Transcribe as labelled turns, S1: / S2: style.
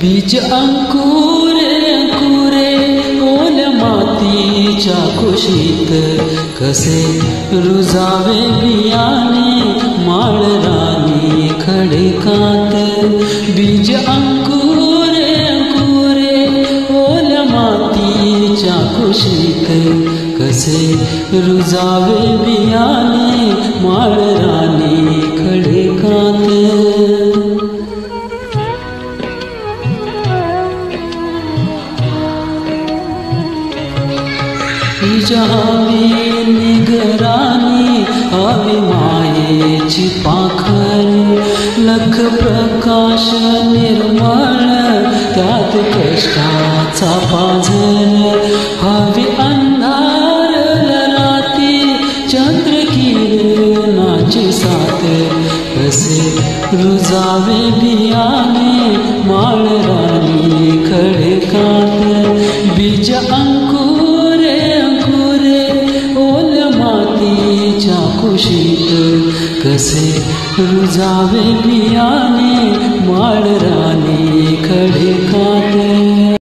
S1: बीज अंकुरे अंकुरे ओल्या मातीच्या कुशीत कसे रुजावे बियाणे माळरानी खडकात। बीज अंकुरे अंकुरे ओल्या मातीच्या कुशीत कसे रुजावे बियाणे माळरानी खडकात। हवी निगराणी हवी मायेची पाखर लख प्रकाश निर्मळ त्यात कष्टाचा पाझर। हवी अंधार राती चंद्र किरणाची साथ कसे रुजावे बियाणे माळरानी खडकात। बीज अंकुरे अंकुरे ओल्या मातीच्या कुशीत कसे रुजावे बियाणे माळरानी खडकात।